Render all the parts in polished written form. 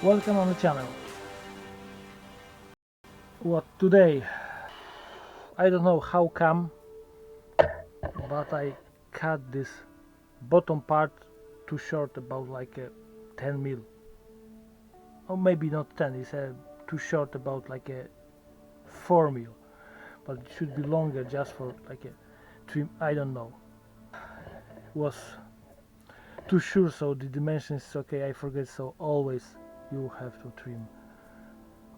Welcome on the channel. What today? I don't know how come, but I cut this bottom part too short, about like a 10 mil, or maybe not 10. It's too short, about like a 4 mil, but it should be longer just for like a trim. I don't know. Was too sure, so the dimensions okay. I forget, so always you have to trim.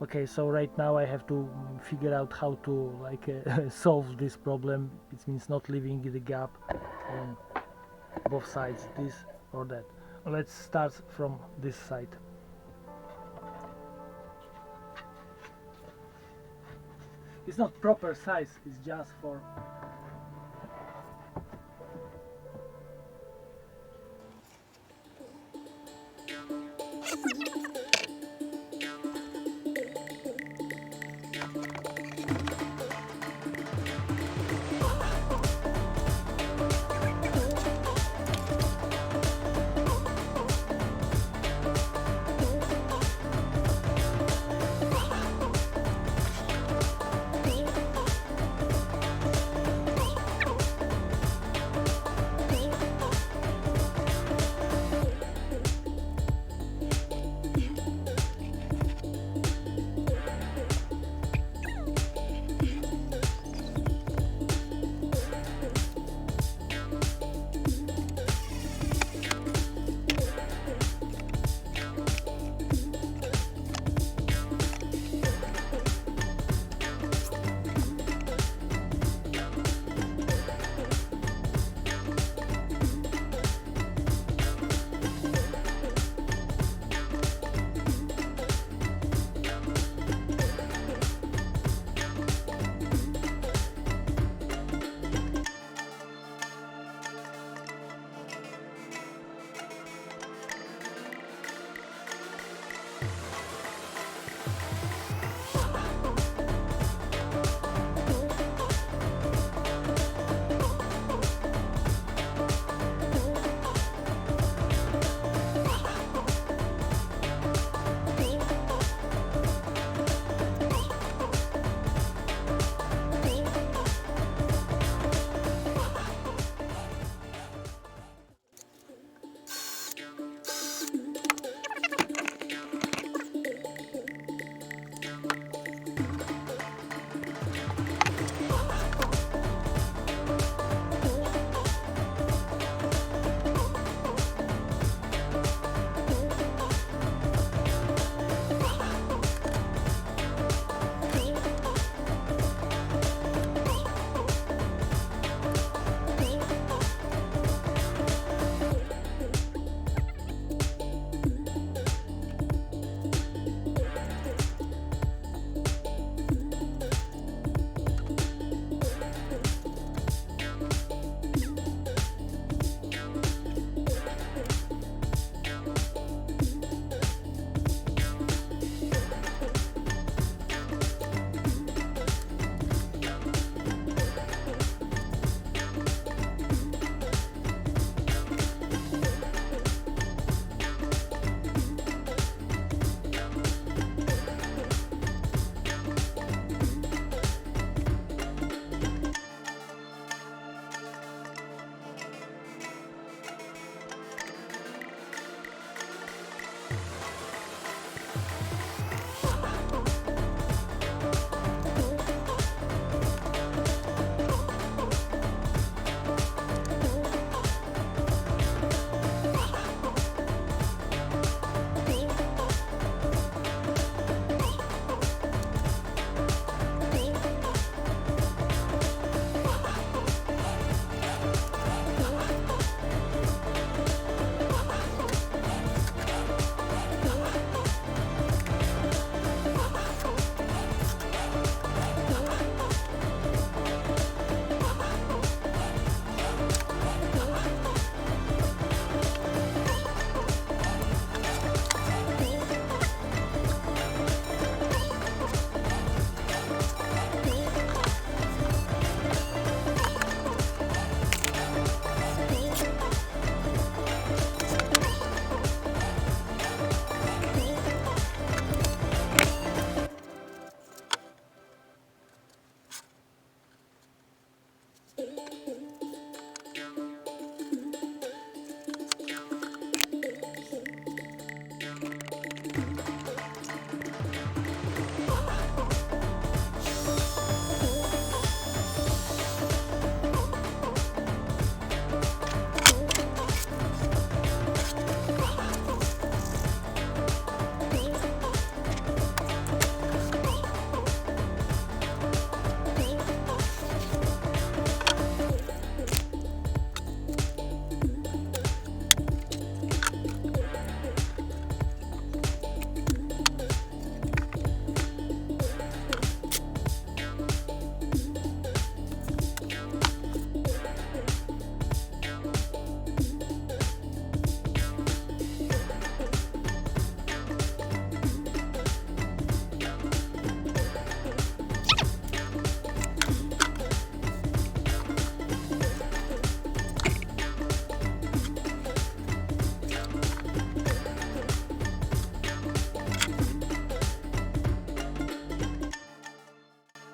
Okay, so right now I have to figure out how to like solve this problem. It means not leaving the gap on both sides, this or that. Let's start from this side. It's not proper size, it's just for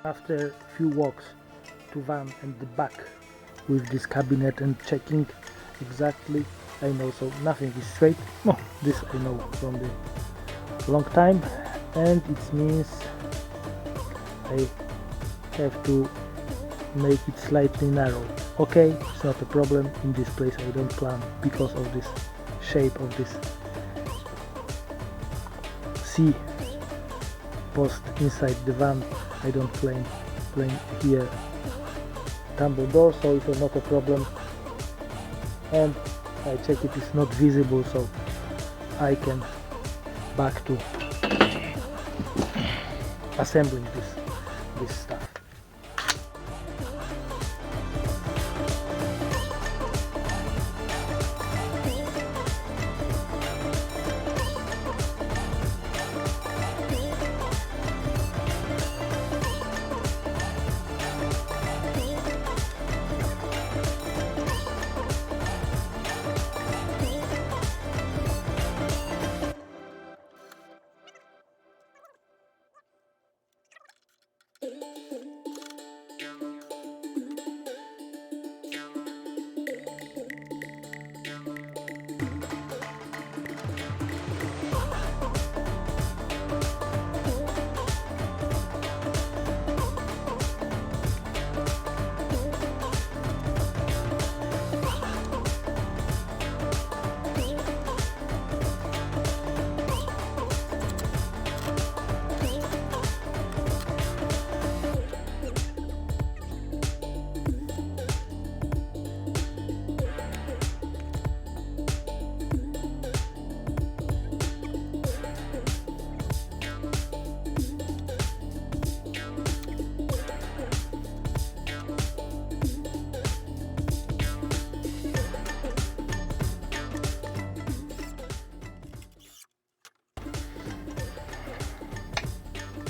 After few walks to van and the back with this cabinet and checking exactly, I know, so nothing is straight. No, this I know from the long time, and it means I have to make it slightly narrow. Okay, it's not a problem. In this place I don't plan because of this shape of this C post inside the van. I don't plan here tumble door, so it's not a problem, and I check it is not visible, so I can back to assembling this stuff.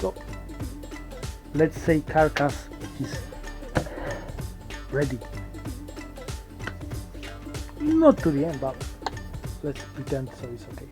So let's say carcass is ready. Not to the end, but let's pretend so it's okay.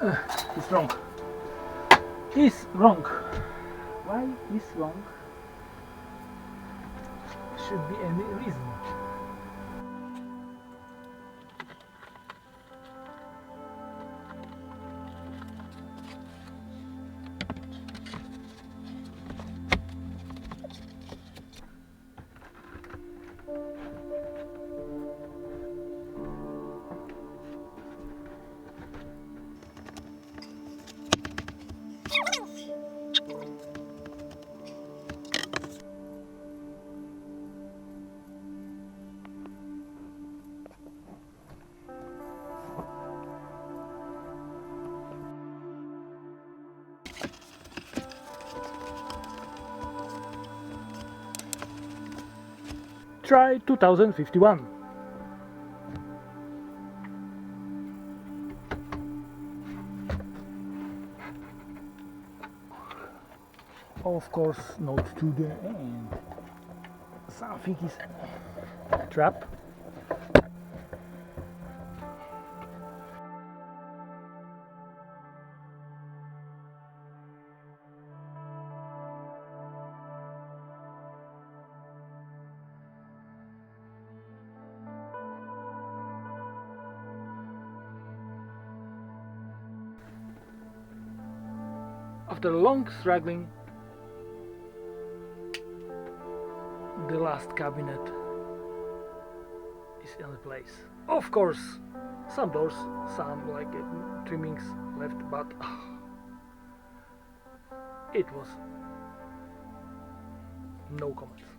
It's wrong. It's wrong. Why is wrong? Should be any reason. Try 2051. Of course, not to the end. Something is trap. After long struggling, the last cabinet is in place. Of course, some doors, some like trimmings left, but it was no comments.